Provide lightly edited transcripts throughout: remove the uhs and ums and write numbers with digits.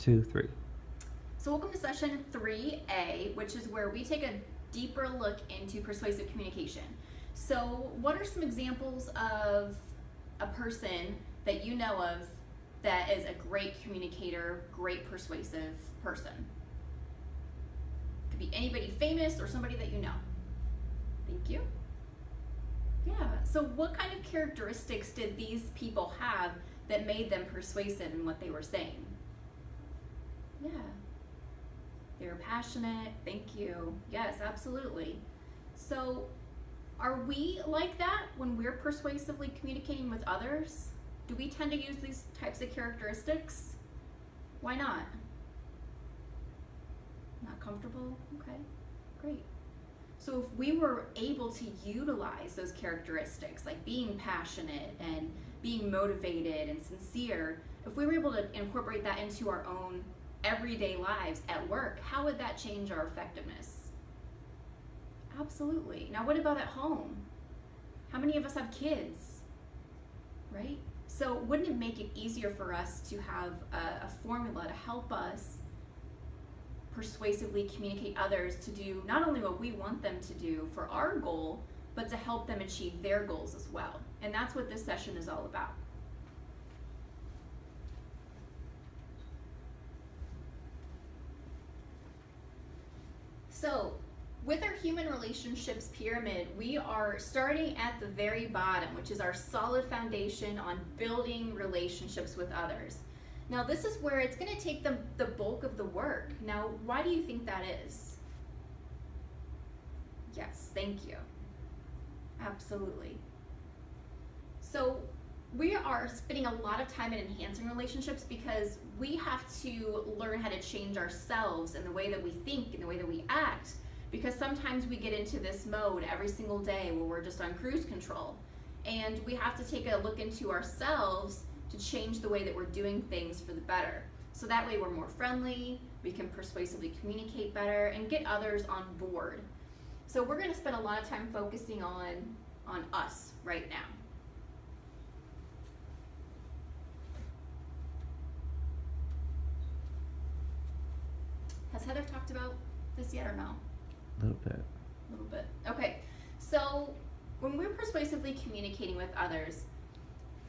2, 3. So welcome to session 3A, which is where we take a deeper look into persuasive communication. So what are some examples of a person that you know of that is a great communicator, great persuasive person? Could be anybody famous or somebody that you know. Thank you. Yeah, so what kind of characteristics did these people have that made them persuasive in what they were saying? Yeah. They were passionate. Thank you. Yes, absolutely. So are we like that when we're persuasively communicating with others? Do we tend to use these types of characteristics? Why not? Not comfortable? Okay, great. So if we were able to utilize those characteristics, like being passionate and being motivated and sincere, if we were able to incorporate that into our own everyday lives at work, how would that change our effectiveness? Absolutely. Now what about at home? How many of us have kids, right? So wouldn't it make it easier for us to have a formula to help us persuasively communicate others to do not only what we want them to do for our goal, but to help them achieve their goals as well? And that's what this session is all about. So with our human relationships pyramid, we are starting at the very bottom, which is our solid foundation on building relationships with others. Now this is where it's going to take the bulk of the work. Now, why do you think that is? Yes, thank you. Absolutely. So we are spending a lot of time in enhancing relationships because we have to learn how to change ourselves and the way that we think and the way that we act, because sometimes we get into this mode every single day where we're just on cruise control, and we have to take a look into ourselves to change the way that we're doing things for the better. So that way we're more friendly, we can persuasively communicate better and get others on board. So we're going to spend a lot of time focusing on us right now. Has Heather talked about this yet or no? A little bit. A little bit. Okay. So when we're persuasively communicating with others,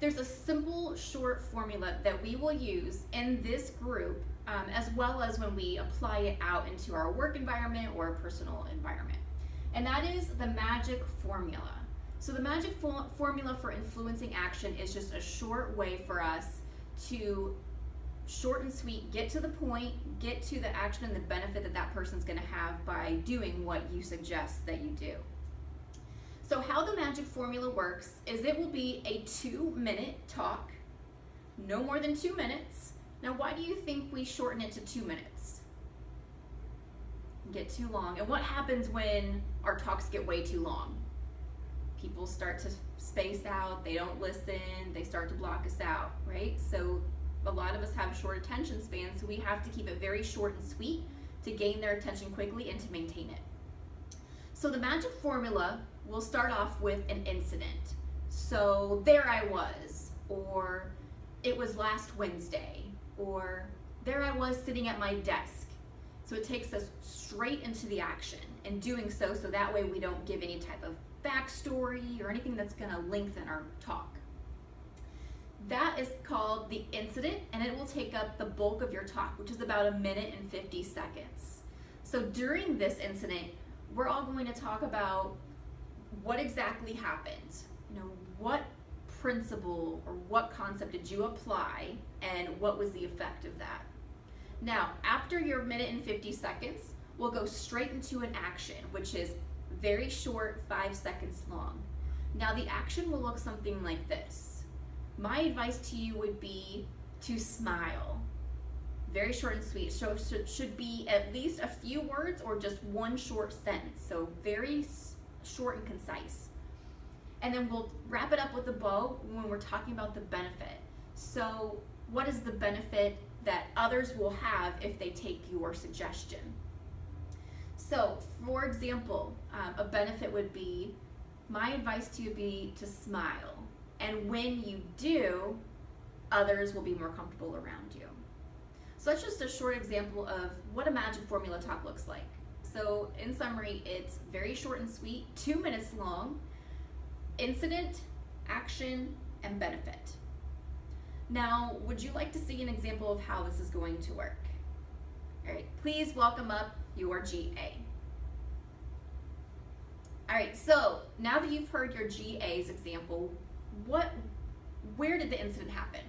there's a simple, short formula that we will use in this group, as well as when we apply it out into our work environment or a personal environment. And that is the magic formula. So the magic formula for influencing action is just a short way for us to short and sweet, get to the point, get to the action and the benefit that that person's going to have by doing what you suggest that you do. So how the magic formula works is it will be a 2-minute talk, no more than 2 minutes. Now why do you think we shorten it to 2 minutes? Get too long. And what happens when our talks get way too long? People start to space out, they don't listen, they start to block us out, right? So a lot of us have short attention spans, so we have to keep it very short and sweet to gain their attention quickly and to maintain it. So the magic formula will start off with an incident. So there I was, or it was last Wednesday, or there I was sitting at my desk. So it takes us straight into the action, and doing so that way we don't give any type of backstory or anything that's going to lengthen our talk. That is called the incident, and it will take up the bulk of your talk, which is about 1 minute and 50 seconds. So during this incident, we're all going to talk about what exactly happened. You know, what principle or what concept did you apply, and what was the effect of that? Now, after your 1 minute and 50 seconds, we'll go straight into an action, which is very short, 5 seconds long. Now, the action will look something like this. My advice to you would be to smile. Very short and sweet. So it should be at least a few words or just one short sentence. So very short and concise. And then we'll wrap it up with a bow when we're talking about the benefit. So what is the benefit that others will have if they take your suggestion? So for example, a benefit would be, my advice to you would be to smile. And when you do, others will be more comfortable around you. So that's just a short example of what a magic formula talk looks like. So in summary, it's very short and sweet, 2 minutes long, incident, action, and benefit. Now, would you like to see an example of how this is going to work? All right, please welcome up your GA. All right, so now that you've heard your GA's example, where did the incident happen?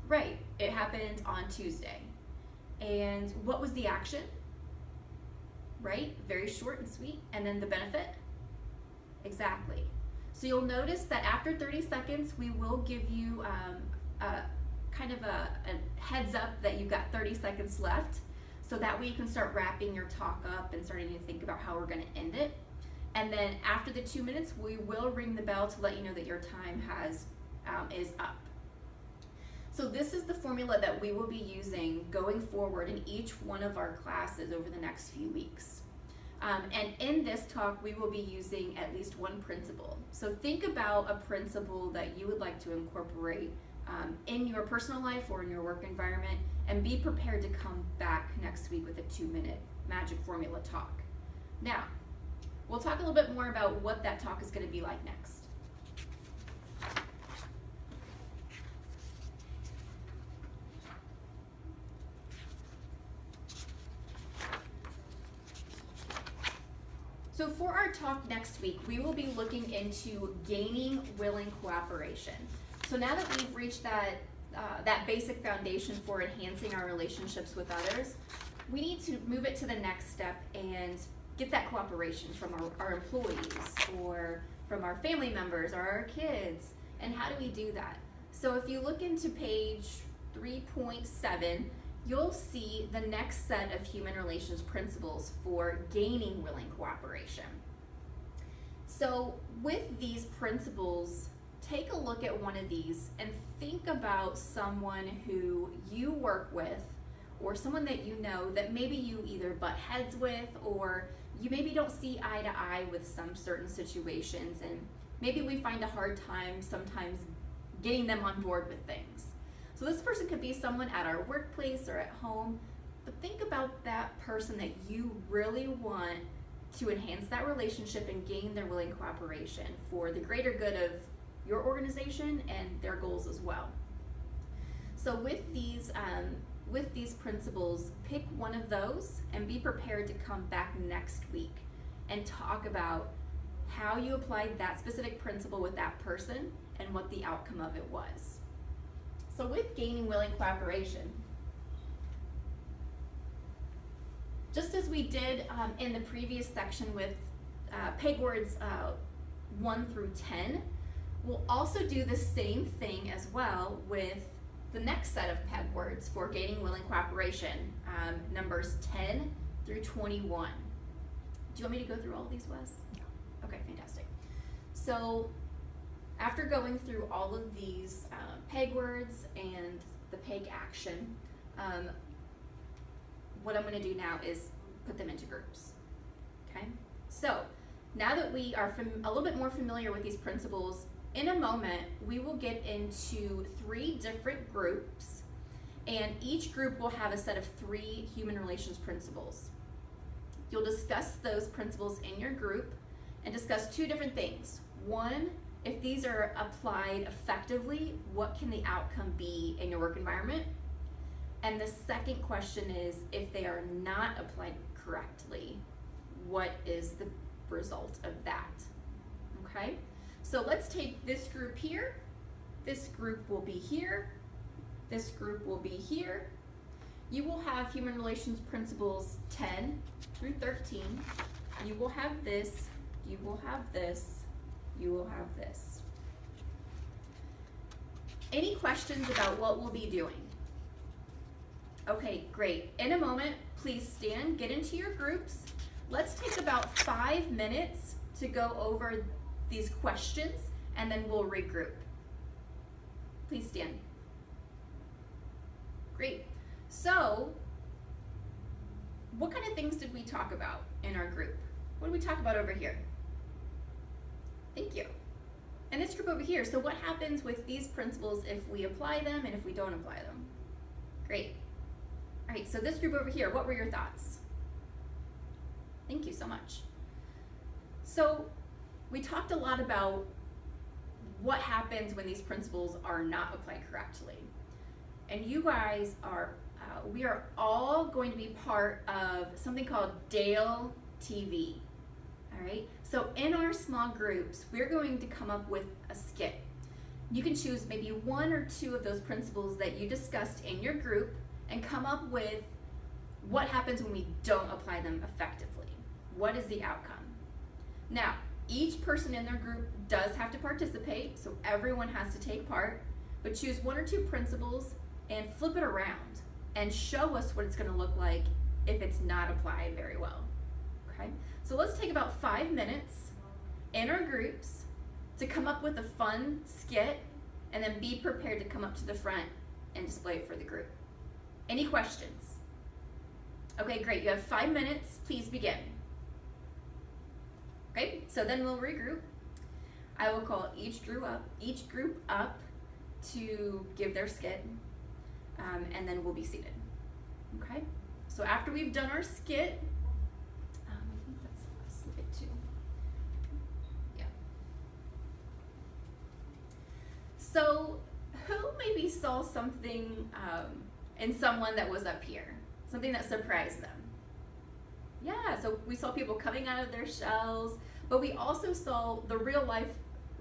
Right, it happened on Tuesday. And what was the action? Right, very short and sweet. And then the benefit? Exactly. So you'll notice that after 30 seconds, we will give you kind of a heads up that you've got 30 seconds left. So that way you can start wrapping your talk up and starting to think about how we're gonna end it. And then after the 2 minutes, we will ring the bell to let you know that your time is up. So this is the formula that we will be using going forward in each one of our classes over the next few weeks. And in this talk, we will be using at least one principle. So think about a principle that you would like to incorporate in your personal life or in your work environment, and be prepared to come back next week with a 2-minute magic formula talk. Now, we'll talk a little bit more about what that talk is going to be like next. So for our talk next week, we will be looking into gaining willing cooperation. So now that we've reached that basic foundation for enhancing our relationships with others, we need to move it to the next step and get that cooperation from our employees or from our family members or our kids. And how do we do that? So if you look into page 3.7, you'll see the next set of human relations principles for gaining willing cooperation. So with these principles, take a look at one of these and think about someone who you work with or someone that you know that maybe you either butt heads with, or you maybe don't see eye to eye with some certain situations, and maybe we find a hard time sometimes getting them on board with things. So this person could be someone at our workplace or at home, but think about that person that you really want to enhance that relationship and gain their willing cooperation for the greater good of your organization and their goals as well. So with these principles, pick one of those and be prepared to come back next week and talk about how you applied that specific principle with that person and what the outcome of it was. So with gaining willing cooperation, just as we did in the previous section with peg words 1 through 10, we'll also do the same thing as well with the next set of peg words for gaining willing cooperation, numbers 10 through 21. Do you want me to go through all of these, Wes? Yeah. Okay, fantastic. So after going through all of these peg words and the peg action, what I'm going to do now is put them into groups. Okay? So now that we are a little bit more familiar with these principles, in a moment we will get into 3 different groups, and each group will have a set of 3 human relations principles. You'll discuss those principles in your group and discuss 2 different things. One, if these are applied effectively, what can the outcome be in your work environment? And the second question is, if they are not applied correctly, what is the result of that? Okay, so let's take this group here. This group will be here. This group will be here. You will have human relations principles 10 through 13. You will have this, you will have this, you will have this. Any questions about what we'll be doing? Okay, great. In a moment, please stand, get into your groups. Let's take about 5 minutes to go over these questions, and then we'll regroup. Please stand. Great. So, what kind of things did we talk about in our group? What did we talk about over here? Thank you. And this group over here, so what happens with these principles if we apply them and if we don't apply them? Great. All right, so this group over here, what were your thoughts? Thank you so much. So we talked a lot about what happens when these principles are not applied correctly. And you guys are, we are all going to be part of something called Dale TV. All right, so in our small groups, we're going to come up with a skit. You can choose maybe one or two of those principles that you discussed in your group and come up with what happens when we don't apply them effectively. What is the outcome? Now, each person in their group does have to participate, so everyone has to take part, but choose one or two principles and flip it around and show us what it's going to look like if it's not applied very well. Okay? So let's take about 5 minutes in our groups to come up with a fun skit and then be prepared to come up to the front and display it for the group. Any questions? Okay, great. You have 5 minutes. Please begin. Okay, so then we'll regroup. I will call each group up to give their skit, and then we'll be seated. Okay, so after we've done our skit, I think let's slip it too. Yeah. So who maybe saw something in someone that was up here, something that surprised them? Yeah, so we saw people coming out of their shells, but we also saw the real life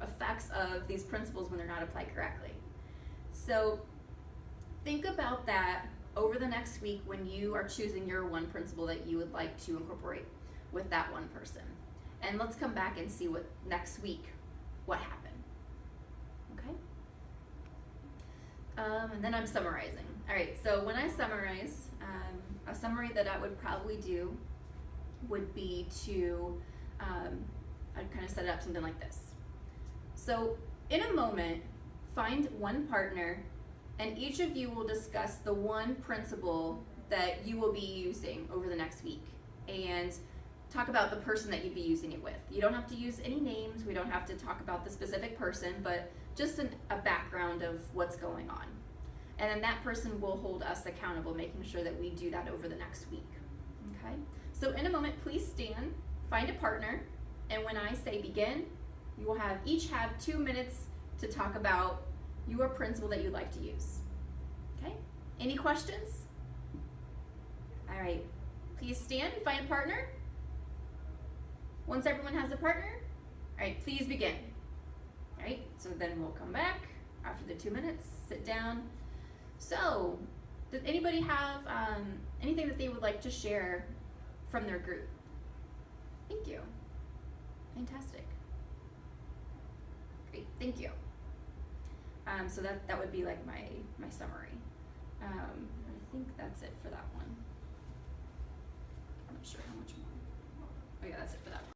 effects of these principles when they're not applied correctly. So think about that over the next week when you are choosing your one principle that you would like to incorporate with that one person. And let's come back and see what next week, what happened. Okay? And then I'm summarizing. All right, so when I summarize, a summary that I would probably do would be to, I'd kind of set it up something like this. So in a moment, find one partner and each of you will discuss the one principle that you will be using over the next week and talk about the person that you'd be using it with. You don't have to use any names, we don't have to talk about the specific person, but just a background of what's going on. And then that person will hold us accountable, making sure that we do that over the next week. Okay? So in a moment, please stand, find a partner, and when I say begin, you will each have 2 minutes to talk about your principle that you'd like to use. Okay? Any questions? All right. Please stand and find a partner. Once everyone has a partner, all right, please begin. All right, so then we'll come back after the 2 minutes, sit down. So, does anybody have anything that they would like to share from their group? Thank you. Fantastic. Great, thank you. So that would be like my summary. I think that's it for that one. I'm not sure how much more. Oh yeah, that's it for that one.